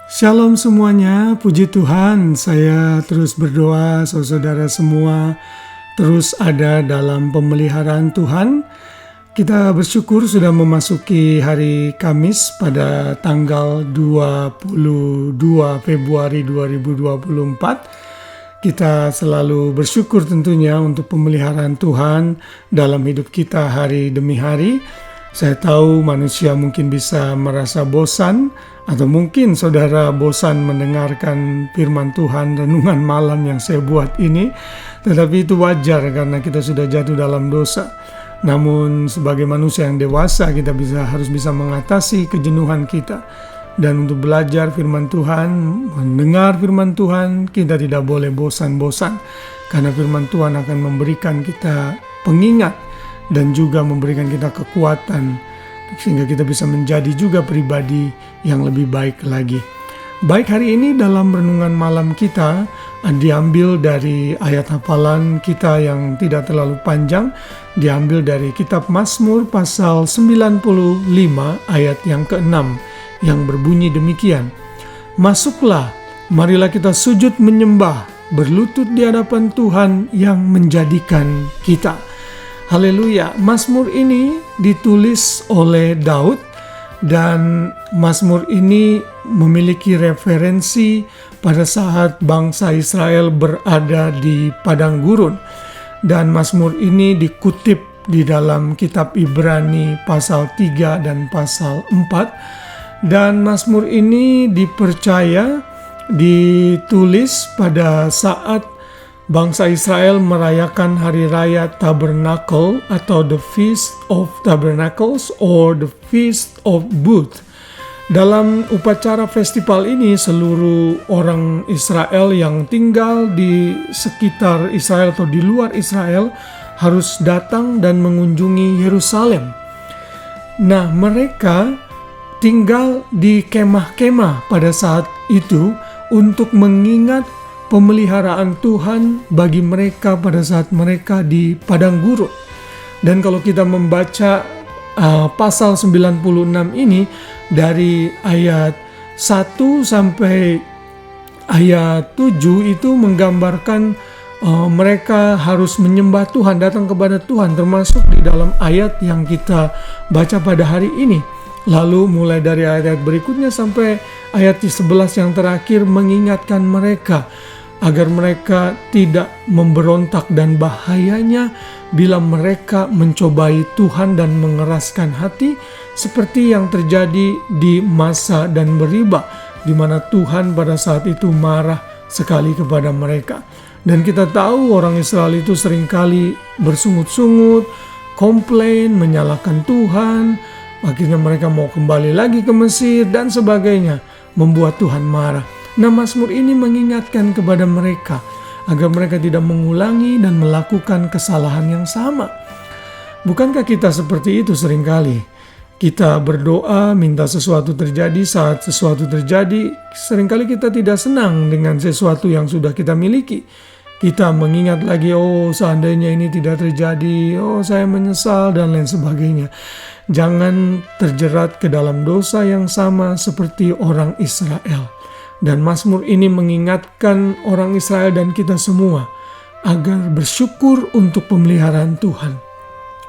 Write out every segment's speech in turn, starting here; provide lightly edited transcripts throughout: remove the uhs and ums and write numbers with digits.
Shalom semuanya, puji Tuhan. Saya terus berdoa saudara semua terus ada dalam pemeliharaan Tuhan. Kita bersyukur sudah memasuki hari Kamis pada tanggal 22 Februari 2024. Kita selalu bersyukur tentunya untuk pemeliharaan Tuhan dalam hidup kita hari demi hari. Saya tahu manusia mungkin bisa merasa bosan, atau mungkin saudara bosan mendengarkan firman Tuhan renungan malam yang saya buat ini. Tetapi itu wajar karena kita sudah jatuh dalam dosa. Namun sebagai manusia yang dewasa kita harus bisa mengatasi kejenuhan kita. Dan untuk belajar firman Tuhan, mendengar firman Tuhan, kita tidak boleh bosan-bosan. Karena firman Tuhan akan memberikan kita pengingat dan juga memberikan kita kekuatan sehingga kita bisa menjadi juga pribadi yang lebih baik lagi. Baik, hari ini dalam renungan malam kita diambil dari ayat hafalan kita yang tidak terlalu panjang, diambil dari kitab Mazmur pasal 95 ayat yang ke-6 yang berbunyi demikian. Masuklah, marilah kita sujud menyembah, berlutut di hadapan Tuhan yang menjadikan kita. Haleluya. Mazmur ini ditulis oleh Daud dan Mazmur ini memiliki referensi pada saat bangsa Israel berada di padang gurun. Dan Mazmur ini dikutip di dalam kitab Ibrani pasal 3 dan pasal 4. Dan Mazmur ini dipercaya ditulis pada saat bangsa Israel merayakan hari raya Tabernacle atau the Feast of Tabernacles or the Feast of Booths. Dalam upacara festival ini seluruh orang Israel yang tinggal di sekitar Israel atau di luar Israel harus datang dan mengunjungi Yerusalem. Nah, mereka tinggal di kemah-kemah pada saat itu untuk mengingat pemeliharaan Tuhan bagi mereka pada saat mereka di padang gurun. Dan kalau kita membaca pasal 96 ini dari ayat 1 sampai ayat 7 itu menggambarkan mereka harus menyembah Tuhan, datang kepada Tuhan, termasuk di dalam ayat yang kita baca pada hari ini. Lalu mulai dari ayat berikutnya sampai ayat 11 yang terakhir mengingatkan mereka agar mereka tidak memberontak dan bahayanya bila mereka mencobai Tuhan dan mengeraskan hati seperti yang terjadi di masa dan Meriba, di mana Tuhan pada saat itu marah sekali kepada mereka. Dan kita tahu orang Israel itu seringkali bersungut-sungut, komplain, menyalahkan Tuhan. Akhirnya mereka mau kembali lagi ke Mesir dan sebagainya, membuat Tuhan marah. Nah, Mazmur ini mengingatkan kepada mereka agar mereka tidak mengulangi dan melakukan kesalahan yang sama. Bukankah kita seperti itu seringkali? Kita berdoa minta sesuatu terjadi, saat sesuatu terjadi seringkali kita tidak senang dengan sesuatu yang sudah kita miliki. Kita mengingat lagi, oh seandainya ini tidak terjadi, oh saya menyesal dan lain sebagainya. Jangan terjerat ke dalam dosa yang sama seperti orang Israel. Dan Mazmur ini mengingatkan orang Israel dan kita semua agar bersyukur untuk pemeliharaan Tuhan.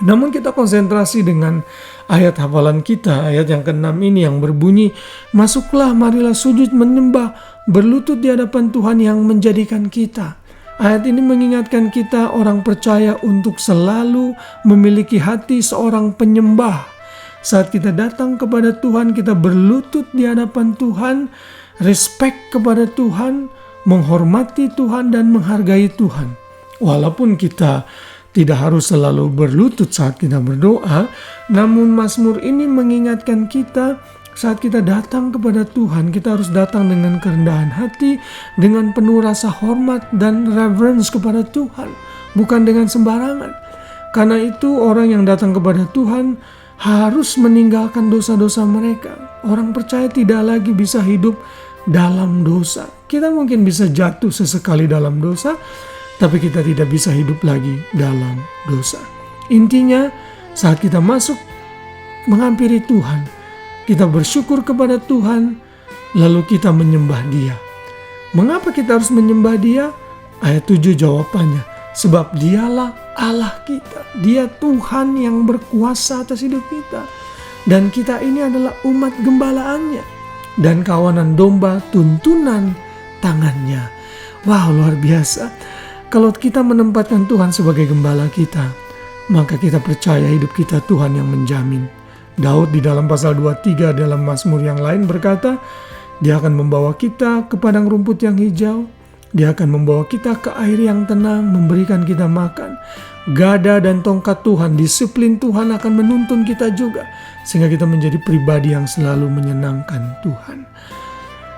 Namun kita konsentrasi dengan ayat hafalan kita, ayat yang ke-6 ini yang berbunyi, masuklah marilah sujud menyembah, berlutut di hadapan Tuhan yang menjadikan kita. Ayat ini mengingatkan kita orang percaya untuk selalu memiliki hati seorang penyembah. Saat kita datang kepada Tuhan, kita berlutut di hadapan Tuhan, respect kepada Tuhan, menghormati Tuhan dan menghargai Tuhan. Walaupun kita tidak harus selalu berlutut saat kita berdoa, namun Mazmur ini mengingatkan kita saat kita datang kepada Tuhan, kita harus datang dengan kerendahan hati, dengan penuh rasa hormat dan reverence kepada Tuhan, bukan dengan sembarangan. Karena itu orang yang datang kepada Tuhan harus meninggalkan dosa-dosa mereka. Orang percaya tidak lagi bisa hidup dalam dosa. Kita mungkin bisa jatuh sesekali dalam dosa, tapi kita tidak bisa hidup lagi dalam dosa. Intinya, saat kita masuk menghampiri Tuhan, kita bersyukur kepada Tuhan, lalu kita menyembah Dia. Mengapa kita harus menyembah Dia? Ayat 7 jawabannya, sebab Dialah Allah kita. Dia Tuhan yang berkuasa atas hidup kita. Dan kita ini adalah umat gembalaannya dan kawanan domba tuntunan tangannya. Wow, luar biasa. Kalau kita menempatkan Tuhan sebagai gembala kita, maka kita percaya hidup kita Tuhan yang menjamin. Daud di dalam pasal 23 dalam Mazmur yang lain berkata, Dia akan membawa kita ke padang rumput yang hijau. Dia akan membawa kita ke air yang tenang, memberikan kita makan. Gada dan tongkat Tuhan, disiplin Tuhan akan menuntun kita juga, sehingga kita menjadi pribadi yang selalu menyenangkan Tuhan.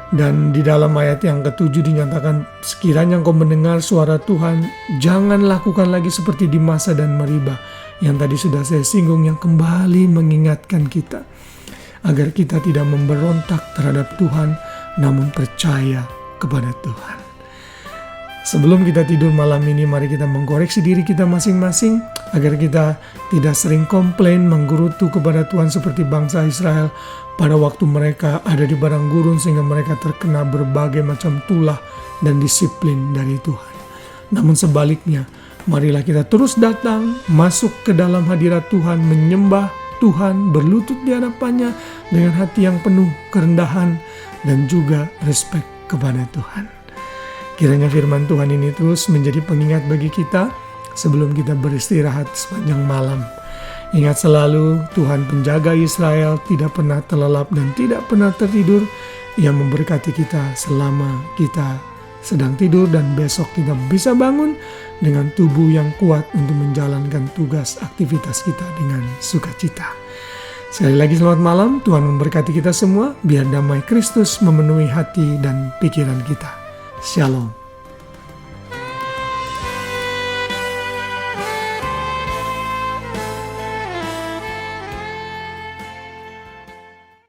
Dan di dalam ayat yang ke-7 dinyatakan, sekiranya engkau mendengar suara Tuhan, jangan lakukan lagi seperti di masa dan Meribah, yang tadi sudah saya singgung, yang kembali mengingatkan kita agar kita tidak memberontak terhadap Tuhan, namun percaya kepada Tuhan. Sebelum kita tidur malam ini, mari kita mengkoreksi diri kita masing-masing agar kita tidak sering komplain, menggerutu kepada Tuhan seperti bangsa Israel pada waktu mereka ada di padang gurun sehingga mereka terkena berbagai macam tulah dan disiplin dari Tuhan. Namun sebaliknya, marilah kita terus datang, masuk ke dalam hadirat Tuhan, menyembah Tuhan, berlutut di hadapannya dengan hati yang penuh kerendahan dan juga respek kepada Tuhan. Kiranya firman Tuhan ini terus menjadi pengingat bagi kita sebelum kita beristirahat sepanjang malam. Ingat selalu, Tuhan penjaga Israel tidak pernah terlelap dan tidak pernah tertidur. Ia memberkati kita selama kita sedang tidur, dan besok kita bisa bangun dengan tubuh yang kuat untuk menjalankan tugas aktivitas kita dengan sukacita. Sekali lagi selamat malam, Tuhan memberkati kita semua. Biar damai Kristus memenuhi hati dan pikiran kita. Shalom.